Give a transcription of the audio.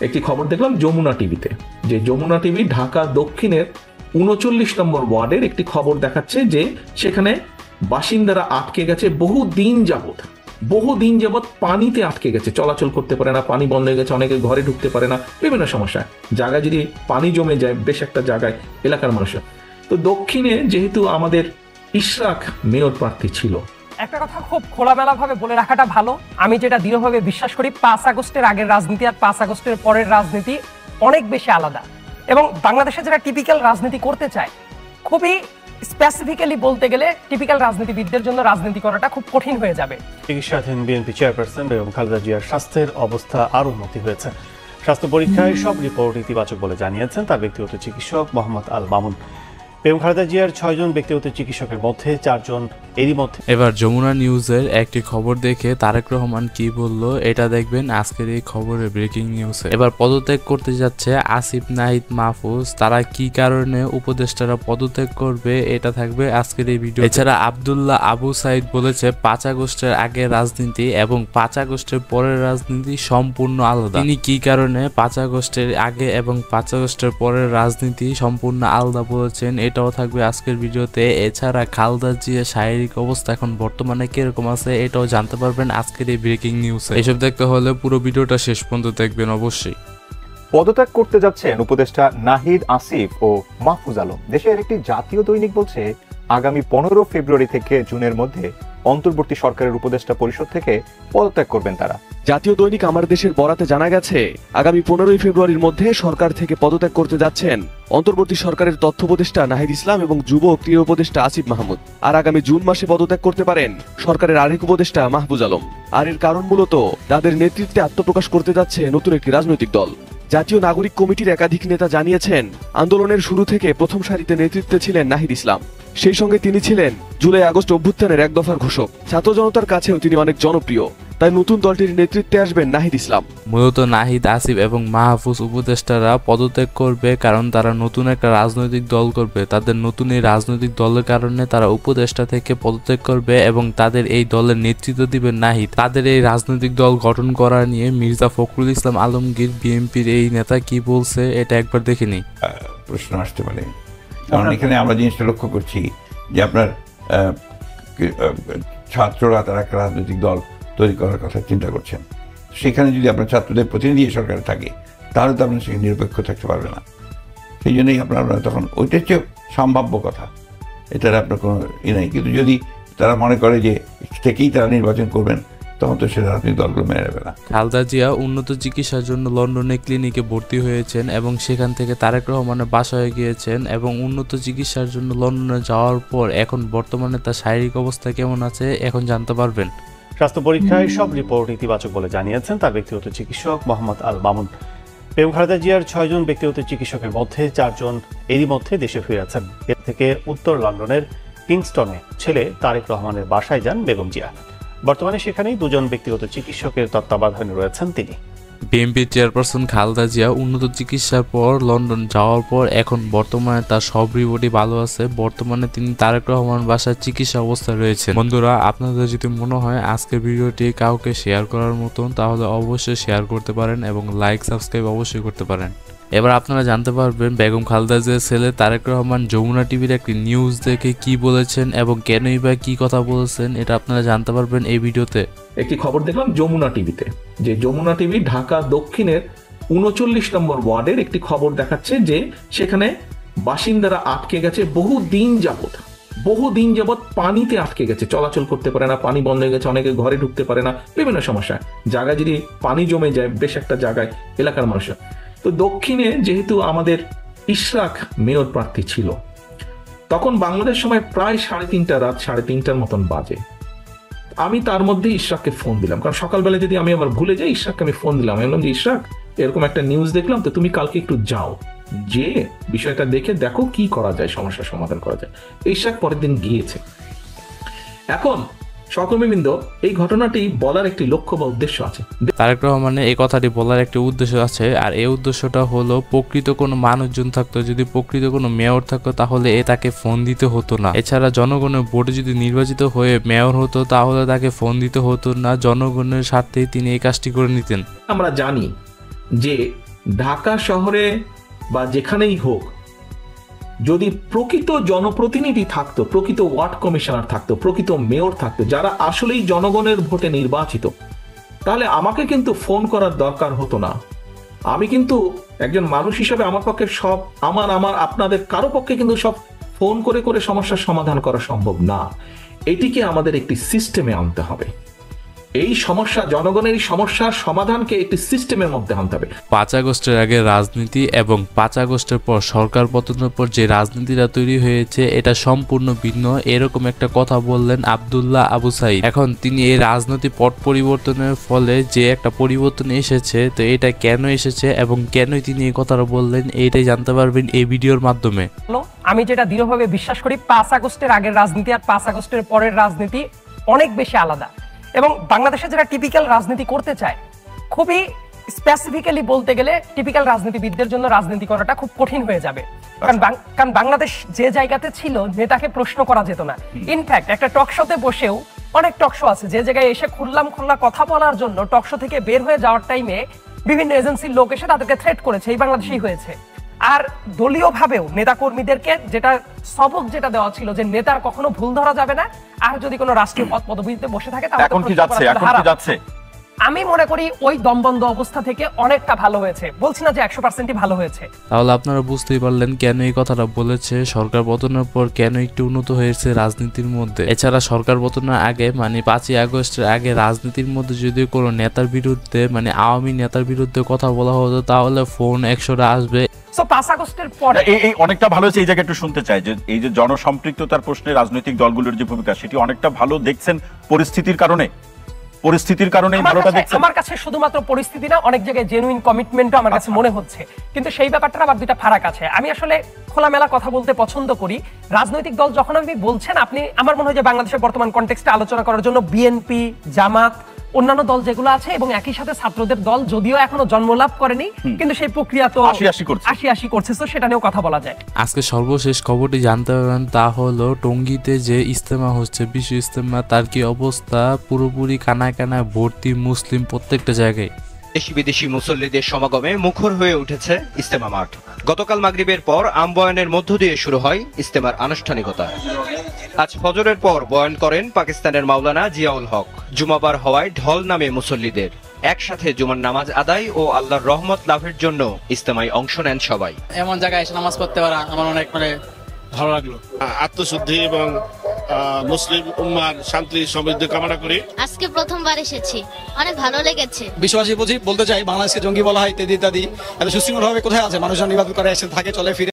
একটি খবর দেখলাম যমুনা টিভিতে, যে যমুনা টিভি ঢাকা দক্ষিণের ৩৯ নম্বর ওয়ার্ডের একটি খবর দেখাচ্ছে যে সেখানে বাসিন্দারা আটকে গেছে বহুদিন যাবৎ পানিতে আটকে গেছে, চলাচল করতে পারে না, পানি বন্ধ হয়ে গেছে, অনেকে ঘরে ঢুকতে পারে না, বিভিন্ন সমস্যা। জায়গায় যদি পানি জমে যায় বেশ একটা জায়গায় এলাকার মানুষের। তো দক্ষিণে যেহেতু আমাদের ইশরাক মেয়র প্রার্থী ছিল, একটা কথা খুব খোলামেলা ভাবে বলে রাখাটা ভালো, আমি যেটা দৃঢ়ভাবে বিশ্বাস করি ৫ আগস্টের আগের রাজনীতি আর ৫ আগস্টের পরের রাজনীতি অনেক বেশি আলাদা। এবং বাংলাদেশে যারা টিপিক্যাল রাজনীতি করতে চায়, খুবই স্পেসিফিক্যালি বলতে গেলে টিপিক্যাল রাজনীতিবিদদের জন্য রাজনীতি করাটা খুব কঠিন হয়ে যাবে। চিকিৎসাধীন বিএনপি চেয়ারপারসন বেগম খালেদা জিয়ার স্বাস্থ্যের অবস্থা আরও উন্নতি হয়েছে। স্বাস্থ্য পরীক্ষায় সব রিপোর্ট ইতিবাচক বলে জানিয়েছেন তার ব্যক্তিগত চিকিৎসক মোহাম্মদ আল মামুন। বেগম খালেদা জিয়ার ৬ জন ব্যক্তিগত চিকিৎসকের মধ্যে ৪ জন এরই মধ্যে। এবার যমুনা নিউজের একটি খবর দেখে তারেক রহমান কি বলল এটা দেখবেন আজকের এই খবরের ব্রেকিং নিউজে। এবার পদত্যাগ করতে যাচ্ছে আসিফ, নাহিদ, মাহফুজ। তারা কি কারণে উপদেষ্টারা পদত্যাগ করবে এটা থাকবে আজকের এই ভিডিও। এছাড়া আব্দুল্লাহ আবু সাইদ বলেছে ৫ আগস্টের আগের রাজনীতি এবং ৫ আগস্টের পরের রাজনীতি সম্পূর্ণ আলাদা। তিনি কি কারণে ৫ আগস্টের আগে এবং ৫ আগস্টের পরের রাজনীতি সম্পূর্ণ আলাদা বলেছেন এটাও থাকবে আজকের ভিডিওতে। এছাড়া খালেদা জিয়ার শারীরিক অবস্থা এখন বর্তমানে কিরকম আছে এটাও জানতে পারবেন আজকের এই ব্রেকিং নিউজে। এসব দেখতে হলে পুরো ভিডিওটা শেষ পর্যন্ত দেখবেন অবশ্যই। পদত্যাগ করতে যাচ্ছেন উপদেষ্টা নাহিদ, আসিফ ও মাহফুজ আলম। দেশের একটি জাতীয় দৈনিক বলছে আগামী ১৫ ফেব্রুয়ারি থেকে জুনের মধ্যে অন্তর্বর্তী সরকারের উপদেষ্টা পরিষদ থেকে পদত্যাগ করবেন তারা। জাতীয় দৈনিক আমার দেশের বরাতে জানা গেছে আগামী ১৫ ফেব্রুয়ারির মধ্যে সরকার থেকে পদত্যাগ করতে যাচ্ছেন অন্তর্বর্তী সরকারের তথ্য উপদেষ্টা নাহিদ ইসলাম এবং যুব ও ক্রীড়া উপদেষ্টা আসিফ মাহমুদ। আর আগামী জুন মাসে পদত্যাগ করতে পারেন সরকারের আরেক উপদেষ্টা মাহফুজ আলম। আর এর কারণ মূলত তাদের নেতৃত্বে আত্মপ্রকাশ করতে যাচ্ছে নতুন একটি রাজনৈতিক দল। জাতীয় নাগরিক কমিটির একাধিক নেতা জানিয়েছেন আন্দোলনের শুরু থেকে প্রথম সারিতে নেতৃত্বে ছিলেন নাহিদ ইসলাম। সেই সঙ্গে তিনি ছিলেন জুলাই আগস্ট অভ্যুত্থানের এক দফার ঘোষক। ছাত্র জনতার কাছেও তিনি অনেক জনপ্রিয়। তাই নতুন দলটির নেতৃত্বে আসবেন নাহিদ ইসলাম। মূলত নাহিদ, আসিফ এবং মাহফুজ উপদেষ্টারা পদত্যাগ করবে কারণ তারা নতুন একটা রাজনৈতিক দল করবে। তাদের নতুন এই রাজনৈতিক দলের কারণে তারা উপদেষ্টা থেকে পদত্যাগ করবে এবং তাদের এই দলের নেতৃত্ব দিবেন নাহিদ। তাদের এই রাজনৈতিক দল গঠন করা নিয়ে মির্জা ফখরুল ইসলাম আলমগীর বিএনপির এই নেতা কি বলছে এটা একবার দেখে নিই। প্রশ্ন আসতে পারে, কারণ এখানে আমরা জিনিসটা লক্ষ্য করছি যে আপনার ছাত্ররা তারা একটা রাজনৈতিক দল তৈরি করার কথা চিন্তা করছেন। সেখানে যদি আপনার ছাত্রদের প্রতিনিধি সরকারে থাকে তাহলে তো আপনার সেখানে নিরপেক্ষ থাকতে পারবে না। সেই জন্যই আপনারা তখন ওইটা হচ্ছে সম্ভাব্য কথা, এটার আপনার কোনো নেই। কিন্তু যদি তারা মনে করে যে থেকেই তারা নির্বাচন করবেন তখন তো সে রাজনৈতিক দলগুলো মেনে নেবে না। খালেদা জিয়া উন্নত চিকিৎসার জন্য লন্ডনে ক্লিনিকে ভর্তি হয়েছেন এবং সেখান থেকে তারেক রহমানের বাসায় গিয়েছেন এবং উন্নত চিকিৎসার জন্য লন্ডনে যাওয়ার পর এখন বর্তমানে তার শারীরিক অবস্থা কেমন আছে এখন জানতে পারবেন। স্বাস্থ্য পরীক্ষায় সব রিপোর্ট ইতিবাচক বলে জানিয়েছেন তার ব্যক্তিগত চিকিৎসক মোহাম্মদ আল মামুন। বেগম খালেদা জিয়ার ৬ জন ব্যক্তিগত চিকিৎসকের মধ্যে ৪ জন এরই মধ্যে দেশে ফিরেছেন। এর থেকে উত্তর লন্ডনের কিংস্টনে ছেলে তারেক রহমানের বাসায় যান বেগম জিয়া। বর্তমানে সেখানেই ২ জন ব্যক্তিগত চিকিৎসকের তত্ত্বাবধানে রয়েছেন তিনি। বিএনপি চেয়ারপারসন খালেদা জিয়া উন্নত চিকিৎসার পর লন্ডন যাওয়ার পর এখন বর্তমানে তার সব রিপোর্টই ভালো আছে। বর্তমানে তিনি তারেক রহমান বাসায় চিকিৎসা অবস্থায় রয়েছেন। বন্ধুরা, আপনাদের যদি মনে হয় আজকের ভিডিওটি কাউকে শেয়ার করার মতন তাহলে অবশ্যই শেয়ার করতে পারেন এবং লাইক সাবস্ক্রাইব অবশ্যই করতে পারেন। এবার আপনারা জানতে পারবেন বেগম খালেদা জিয়ার ছেলে তারেক রহমান যমুনা টিভির একটি নিউজ দেখে কি বলেছেন এবং কেনই বা কি কথা বলেছেন এটা আপনারা জানতে পারবেন এই ভিডিওতে। একটি খবর দেখলাম যমুনা টিভিতে, যে যমুনা টিভি ঢাকা দক্ষিণের ৩৯ নম্বর ওয়ার্ডের একটি খবর দেখাচ্ছে যে সেখানে বাসিন্দারা আটকে গেছে বহুদিন যাবৎ পানিতে আটকে গেছে, চলাচল করতে পারে না, পানি বন্ধ হয়ে গেছে, অনেকে ঘরে ঢুকতে পারে না, বিভিন্ন সমস্যা। জায়গায় যদি পানি জমে যায় বেশ একটা জায়গায় এলাকার মানুষের। তো দক্ষিণে যেহেতু আমাদের ইশরাক মেয়র প্রার্থী ছিল, তখন বাংলাদেশ সময় প্রায় 3:30 রাত 3:30টার মতন বাজে। আমি তার মধ্যে ইশরাককে ফোন দিলাম, কারণ সকালবেলা যদি আমি আবার ভুলে যাই ইশরাককে আমি ফোন দিলাম। আমি বললাম যে ইশরাক, এরকম একটা নিউজ দেখলাম, তো তুমি কালকে একটু যাও, যে বিষয়টা দেখে দেখো কি করা যায়, সমস্যার সমাধান করা যায়। ইশরাক পরের দিন গিয়েছে। এখন সহকর্মীবৃন্দ, এই ঘটনাটি বলার একটি লক্ষ্য বা উদ্দেশ্য আছে। তারেক রহমানের এই কথাটি বলার একটি উদ্দেশ্য আছে, আর এই উদ্দেশ্যটা হলো প্রকৃত কোনো মানুষজন থাকতো, যদি প্রকৃত কোনো মেয়র থাকতো তাহলে তাকে ফোন দিতে হতো না। এছাড়া জনগণের ভোটে যদি নির্বাচিত হয়ে মেয়র হতো তাহলে তাকে ফোন দিতে হতো না, জনগণের স্বার্থেই তিনি এই কাজটি করে নিতেন। আমরা জানি যে ঢাকা শহরে বা যেখানেই হোক যদি প্রকৃত জনপ্রতিনিধি থাকতো, প্রকৃত ওয়ার্ড কমিশনার থাকতো, প্রকৃত মেয়র থাকতো, যারা আসলেই জনগণের ভোটে নির্বাচিত, তাহলে আমাকে কিন্তু ফোন করার দরকার হতো না। আমি কিন্তু একজন মানুষ হিসেবে আমার পক্ষে সব আমার আপনাদের কারো পক্ষে কিন্তু সব ফোন করে করে সমস্যার সমাধান করা সম্ভব না। এটিকে আমাদের একটি সিস্টেমে আনতে হবে। এই সমস্যা, জনগণের এই সমস্যার সমাধানকে একটি সিস্টেমের মধ্যে আনতে হবে। 5 আগস্টের আগে রাজনীতি এবং 5 আগস্টের পর সরকার পতনের পর যে রাজনীতিটা তৈরি হয়েছে এটা সম্পূর্ণ ভিন্ন, এরকম একটা কথা বললেন আব্দুল্লাহ আবু সাইদ। এখন তিনি এই রাজনৈতিক পট পরিবর্তনের ফলে যে একটা পরিবর্তন এসেছে, তো এটা কেন এসেছে এবং কেনই তিনি এই কথাটা বললেন, এইটাই জানতে পারবেন এই ভিডিওর মাধ্যমে। আমি যেটা দৃঢ়ভাবে বিশ্বাস করি, 5 আগস্টের আগের রাজনীতি আর 5 আগস্টের পরের রাজনীতি অনেক বেশি আলাদা। এবং বাংলাদেশে যারা টিপিক্যাল রাজনীতি করতে চায়, খুবই স্পেসিফিক্যালি বলতে গেলে টিপিক্যাল রাজনীতিবিদদের জন্য রাজনীতি করাটা খুব কঠিন হয়ে যাবে। কারণ বাংলাদেশ যে জায়গাতে ছিল, নেতাকে প্রশ্ন করা যেত না। ইনফ্যাক্ট একটা টক শোতে বসেও, অনেক টক শো আছে যে জায়গায় এসে খোলা কথা বলার জন্য টক শো থেকে বের হয়ে যাওয়ার টাইমে বিভিন্ন এজেন্সির লোক এসে তাদেরকে থ্রেট করেছে। এই বাংলাদেশেই হয়েছে। আর দলীয় ভাবেও নেতা কর্মীদেরকে যেটা সবক যেটা দেওয়া ছিল যে নেতার কখনো ভুল ধরা যাবে না, আর যদি কোনো রাষ্ট্রীয় পদ পদবিতে বসে থাকে তাহলে এখন কি যাচ্ছে আমি মনে করি ওই দমবন্ধ অবস্থা থেকে অনেকটা ভালো হয়েছে। বলছি না যে 100%ই ভালো হয়েছে। তাহলে আপনারা বুঝতেই পারলেন কেন এই কথাটা বলেছে। সরকার পতনের পর কেন একটু উন্নত হয়েছে রাজনীতির মধ্যে। এছাড়া সরকার পতনের আগে মানে 5 আগস্টের আগে রাজনীতির মধ্যে যদি কোনো নেতার বিরুদ্ধে মানে আওয়ামী নেতার বিরুদ্ধে কথা বলা হতো তাহলে ফোন 100টা আসবে। সো 5 আগস্টের পরে এই অনেকটা ভালো হয়েছে। এই জায়গায় একটু শুনতে চাই যে এই যে জনসম্পৃক্ততার প্রশ্নে রাজনৈতিক দলগুলোর যে ভূমিকা, সেটি অনেকটা ভালো দেখছেন পরিস্থিতির কারণে ভালোটা দেখছেন। আমার কাছে শুধুমাত্র পরিস্থিতি না, অনেক জায়গায় জেনুইন কমিটমেন্টও আমার কাছে মনে হচ্ছে। কিন্তু সেই ব্যাপারটা আবার দুইটা ফারাক আছে। আমি আসলে খোলামেলা কথা বলতে পছন্দ করি। রাজনৈতিক দল যখন আপনি বলছেন, আপনি আমার মনে হয় যে বাংলাদেশের বর্তমান কনটেক্সটে আলোচনা করার জন্য বিএনপি, জামাত, অন্যান্য দল যেগুলো আছে এবং একই সাথে ছাত্রদের দল যদিও এখনো জন্মলাভ করেনি, কিন্তু সেই প্রক্রিয়া তো আশি করছে, তো সেটা নিয়েও কথা বলা যায়। আজকে সর্বশেষ খবরটি জানতে পারবেন, তা হলো টঙ্গীতে যে ইজতেমা হচ্ছে, বিশ্ব ইজতেমা, তার কি অবস্থা। পুরোপুরি কানায় কানায় ভর্তি মুসলিম প্রত্যেকটা জায়গায়। দেশি বিদেশি মুসল্লিদের সমাগমে মুখর হয়ে উঠেছে ইজতেমা মাঠ। গতকাল মাগরিবের পর আমবয়ানের মধ্য দিয়ে শুরু হয় ইজতেমার আনুষ্ঠানিকতা। আজ ফজরের পর বয়ান করেন পাকিস্তানের মাওলানা জিয়াউল হক। জুমাবার হওয়ায় ঢল নামে মুসল্লিদের। একসাথে জুমার নামাজ আদায় ও আল্লাহর রহমত লাভের জন্য ইজতেমায় অংশ নেন সবাই। এমন জায়গায় এসে নামাজ পড়তে পারা আমার অনেক ভালো লাগলো। আত্মশুদ্ধি এবং মুসলিম উম্মার শান্তি সমৃদ্ধি কামনা করি। আজকে প্রথমবার এসেছি, অনেক ভালো লেগেছে। বিশ্বাসী বলতে চাই, বাংলাদেশকে জঙ্গি বলা হয় ইত্যাদি ইত্যাদি, এত সুশৃঙ্খল ভাবে কোথায় আছে? মানুষজন নির্বাচন করে এসে থাকে, চলে ফিরে।